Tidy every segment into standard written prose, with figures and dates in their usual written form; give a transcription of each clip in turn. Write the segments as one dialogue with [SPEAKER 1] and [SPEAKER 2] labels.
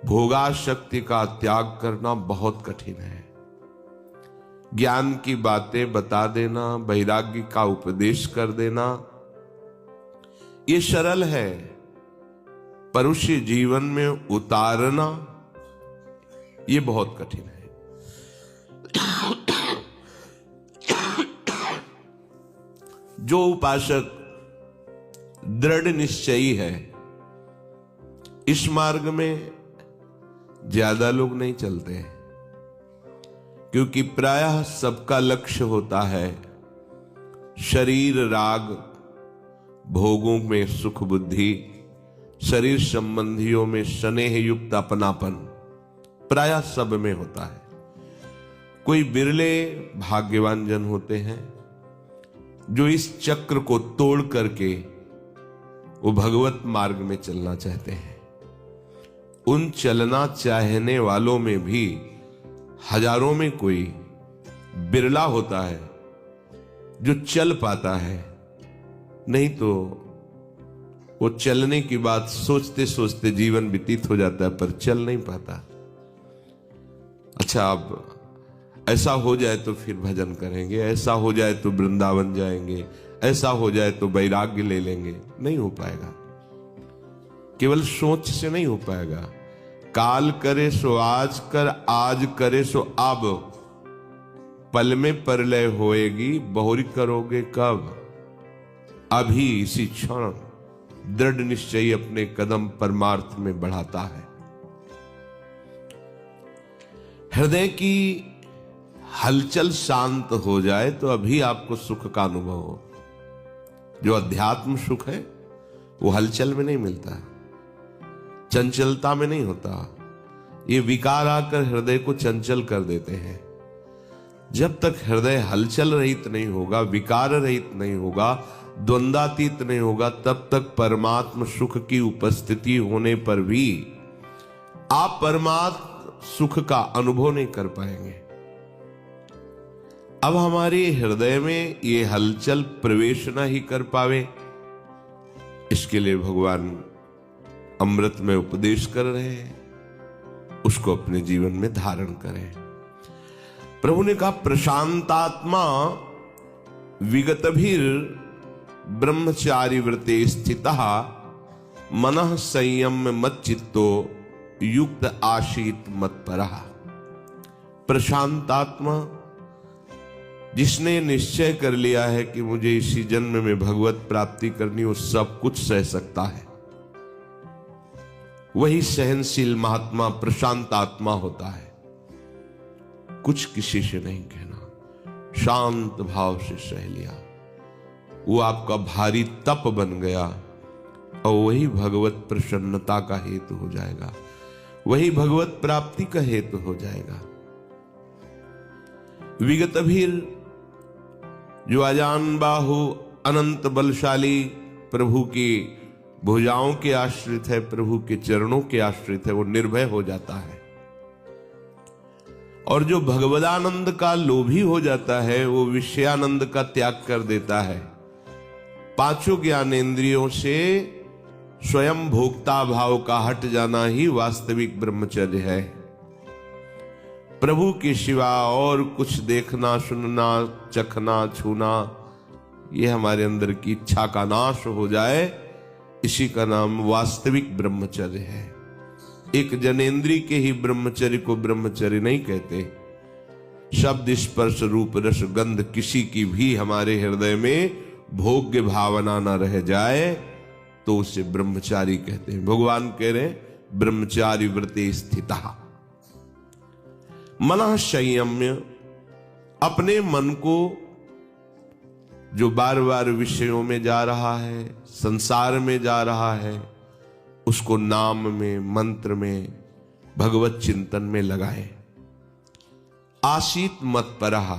[SPEAKER 1] भोगाशक्ति का त्याग करना बहुत कठिन है। ज्ञान की बातें बता देना, वैराग्य का उपदेश कर देना, ये सरल है, पर उसे जीवन में उतारना ये बहुत कठिन है। जो उपासक दृढ़ निश्चयी है, इस मार्ग में ज्यादा लोग नहीं चलते हैं, क्योंकि प्रायः सबका लक्ष्य होता है शरीर राग, भोगों में सुख बुद्धि, शरीर संबंधियों में स्नेह युक्त अपनापन, प्रायः सब में होता है। कोई बिरले भाग्यवान जन होते हैं जो इस चक्र को तोड़ करके वो भगवत मार्ग में चलना चाहते हैं। उन चलना चाहने वालों में भी हजारों में कोई बिरला होता है जो चल पाता है, नहीं तो वो चलने की बात सोचते सोचते जीवन व्यतीत हो जाता है, पर चल नहीं पाता। अच्छा, अब ऐसा हो जाए तो फिर भजन करेंगे, ऐसा हो जाए तो वृंदावन जाएंगे, ऐसा हो जाए तो वैराग्य ले लेंगे, नहीं हो पाएगा। केवल सोच से नहीं हो पाएगा। काल करे सो आज कर, आज करे सो अब, पल में परलय होएगी, बहुरी करोगे कब। अभी इसी क्षण दृढ़ निश्चय अपने कदम परमार्थ में बढ़ाता है। हृदय की हलचल शांत हो जाए तो अभी आपको सुख का अनुभव हो। जो अध्यात्म सुख है वो हलचल में नहीं मिलता, चंचलता में नहीं होता। ये विकार आकर हृदय को चंचल कर देते हैं। जब तक हृदय हलचल रहित नहीं होगा, विकार रहित नहीं होगा, द्वंद्वातीत नहीं होगा, तब तक परमात्म सुख की उपस्थिति होने पर भी आप परमात्म सुख का अनुभव नहीं कर पाएंगे। अब हमारे हृदय में ये हलचल प्रवेश ना ही कर पावे, इसके लिए भगवान अमृत में उपदेश कर रहे हैं, उसको अपने जीवन में धारण करें। प्रभु ने कहा, प्रशांतात्मा विगतभिर ब्रह्मचारी व्रते स्थितः मनः संयम्य मच्चित्तो युक्त आशीत मत्परः। प्रशांतात्मा, जिसने निश्चय कर लिया है कि मुझे इसी जन्म में भगवत प्राप्ति करनी, वो सब कुछ सह सकता है। वही सहनशील महात्मा प्रशांत आत्मा होता है। कुछ किसी से नहीं कहना, शांत भाव से सह लिया, वो आपका भारी तप बन गया और वही भगवत प्रसन्नता का हेतु हो जाएगा, वही भगवत प्राप्ति का हेतु हो जाएगा। विगतभिर, जो अजान बाहु अनंत बलशाली प्रभु की भुजाओं के आश्रित है, प्रभु के चरणों के आश्रित है, वो निर्भय हो जाता है। और जो भगवदानंद का लोभी हो जाता है, वो विषयानंद का त्याग कर देता है। पांचों ज्ञानेंद्रियों से स्वयं भोक्ता भाव का हट जाना ही वास्तविक ब्रह्मचर्य है। प्रभु के सिवा और कुछ देखना, सुनना, चखना, छूना, ये हमारे अंदर की इच्छा का नाश हो जाए, इसी का नाम वास्तविक ब्रह्मचर्य है। एक जनेन्द्री के ही ब्रह्मचर्य को ब्रह्मचर्य नहीं कहते। शब्द, स्पर्श, रूप, रस, गंध किसी की भी हमारे हृदय में भोग्य भावना न रह जाए तो उसे ब्रह्मचारी कहते हैं। भगवान कह रहे हैं, ब्रह्मचारी व्रते स्थितः मनः संयम्य, अपने मन को जो बार बार विषयों में जा रहा है, संसार में जा रहा है, उसको नाम में, मंत्र में, भगवत चिंतन में लगाए। आशीत मत्परः,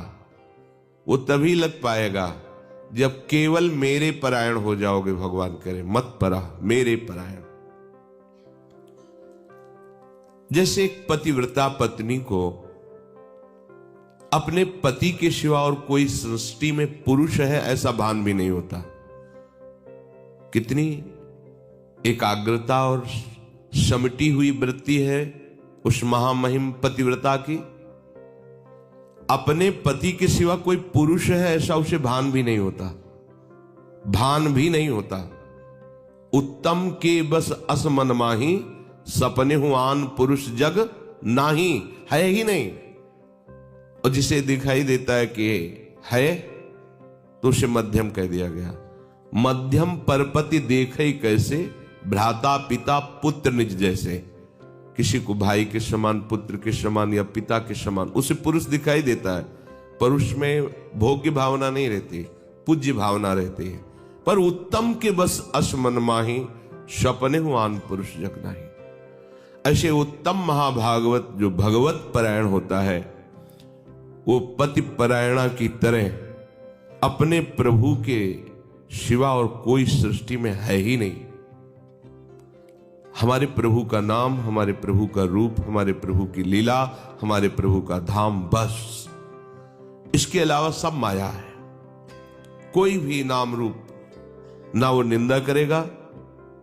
[SPEAKER 1] वो तभी लग पाएगा जब केवल मेरे परायण हो जाओगे। भगवान करे मत्परः, मेरे परायण। जैसे एक पतिव्रता पत्नी को अपने पति के सिवा और कोई सृष्टि में पुरुष है ऐसा भान भी नहीं होता। कितनी एकाग्रता और समटी हुई वृत्ति है उस महामहिम पतिव्रता की। अपने पति के सिवा कोई पुरुष है ऐसा उसे भान भी नहीं होता, भान भी नहीं होता। उत्तम के बस अस मन माही, सपने हूं आन पुरुष जग नाही, है ही नहीं। और जिसे दिखाई देता है कि है तो उसे मध्यम कह दिया गया। मध्यम परपति देखे कैसे, भ्राता पिता पुत्र निज जैसे। किसी को भाई के समान, पुत्र के समान या पिता के समान उसे पुरुष दिखाई देता है, पर उसमें भोग्य भावना नहीं रहती, पूज्य भावना रहती है। पर उत्तम के बस अस मन माही, सपने हूं आन पुरुष जग नाही। ऐसे उत्तम महाभागवत जो भगवत परायण होता है, वो पति परायणा की तरह अपने प्रभु के सिवा और कोई सृष्टि में है ही नहीं। हमारे प्रभु का नाम, हमारे प्रभु का रूप, हमारे प्रभु की लीला, हमारे प्रभु का धाम, बस। इसके अलावा सब माया है। कोई भी नाम रूप ना वो निंदा करेगा,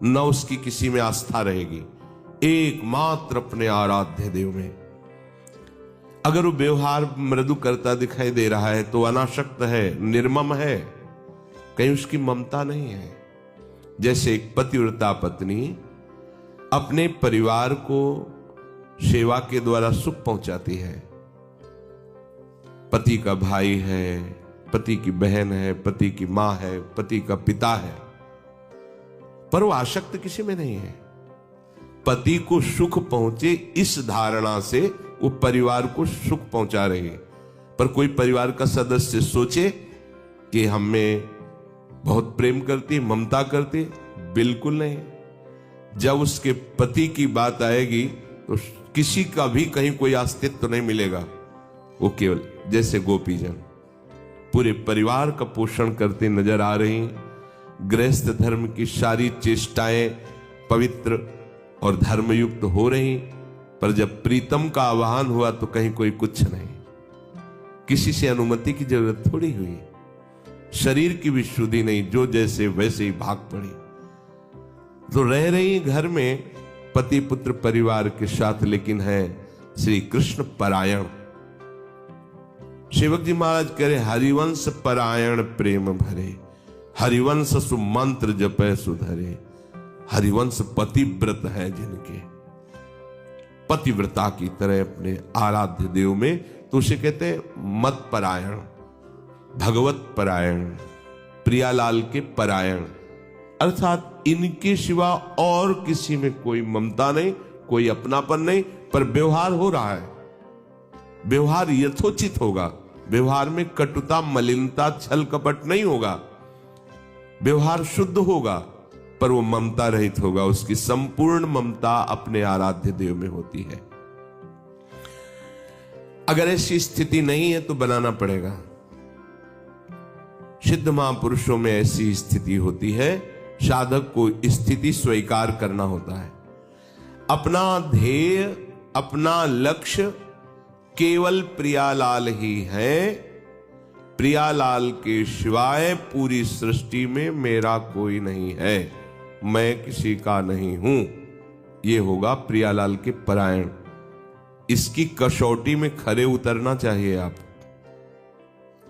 [SPEAKER 1] ना उसकी किसी में आस्था रहेगी, एकमात्र अपने आराध्य देव में। अगर वो व्यवहार मृदु करता दिखाई दे रहा है तो अनासक्त है, निर्मम है, कहीं उसकी ममता नहीं है। जैसे एक पतिव्रता पत्नी अपने परिवार को सेवा के द्वारा सुख पहुंचाती है। पति का भाई है, पति की बहन है, पति की मां है, पति का पिता है, पर वो आसक्त किसी में नहीं है। पति को सुख पहुंचे इस धारणा से वो परिवार को सुख पहुंचा रही है। पर कोई परिवार का सदस्य सोचे कि हमें बहुत प्रेम करती, ममता करती, बिल्कुल नहीं। जब उसके पति की बात आएगी तो किसी का भी कहीं कोई अस्तित्व तो नहीं मिलेगा। वो केवल जैसे गोपीजन पूरे परिवार का पोषण करते नजर आ रही। गृहस्थ धर्म की सारी चेष्टाएं पवित्र और धर्मयुक्त हो रही, पर जब प्रीतम का आवाहन हुआ तो कहीं कोई कुछ नहीं। किसी से अनुमति की जरूरत थोड़ी हुई, शरीर की भी शुद्धि नहीं, जो जैसे वैसे ही भाग पड़ी। तो रह रही घर में पति पुत्र परिवार के साथ, लेकिन है श्री कृष्ण परायण। सेवक जी महाराज कह रहे हरिवंश परायण प्रेम भरे, हरिवंश सुमंत्र जपै सुधरे। हरिवंश पतिव्रत है जिनके, पतिव्रता की तरह अपने आराध्य देव में, तो उसे कहते हैं मत परायण, भगवत परायण, प्रियालाल के परायण। अर्थात इनके सिवा और किसी में कोई ममता नहीं, कोई अपनापन नहीं, पर व्यवहार हो रहा है। व्यवहार यथोचित होगा, व्यवहार में कटुता, मलिनता, छल कपट नहीं होगा। व्यवहार शुद्ध होगा, पर वो ममता रहित होगा। उसकी संपूर्ण ममता अपने आराध्य देव में होती है। अगर ऐसी स्थिति नहीं है तो बनाना पड़ेगा। सिद्ध महापुरुषों में ऐसी स्थिति होती है, साधक को स्थिति स्वीकार करना होता है। अपना ध्येय, अपना लक्ष्य केवल प्रियालाल ही है। प्रियालाल के सिवाय पूरी सृष्टि में मेरा कोई नहीं है, मैं किसी का नहीं हूं। यह होगा प्रियालाल के परायण। इसकी कसौटी में खरे उतरना चाहिए। आप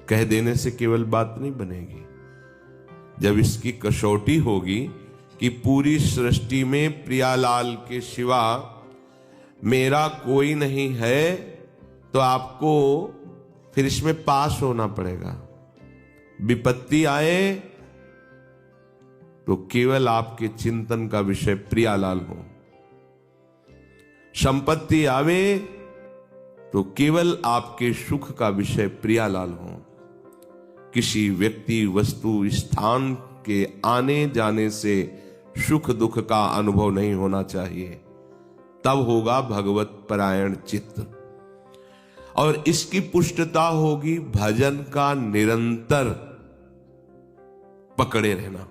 [SPEAKER 1] कह देने से केवल बात नहीं बनेगी। जब इसकी कसौटी होगी कि पूरी सृष्टि में प्रियालाल के सिवा मेरा कोई नहीं है, तो आपको फिर इसमें पास होना पड़ेगा। विपत्ति आए तो केवल आपके चिंतन का विषय प्रियालाल हो। संपत्ति आवे तो केवल आपके सुख का विषय प्रियालाल हो। किसी व्यक्ति, वस्तु, स्थान के आने जाने से सुख दुख का अनुभव नहीं होना चाहिए। तब होगा भगवत परायण चित्त। और इसकी पुष्टता होगी भजन का निरंतर पकड़े रहना।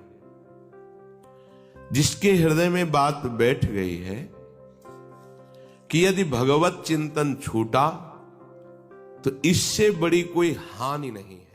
[SPEAKER 1] जिसके हृदय में बात बैठ गई है कि यदि भगवत चिंतन छूटा तो इससे बड़ी कोई हानि नहीं है।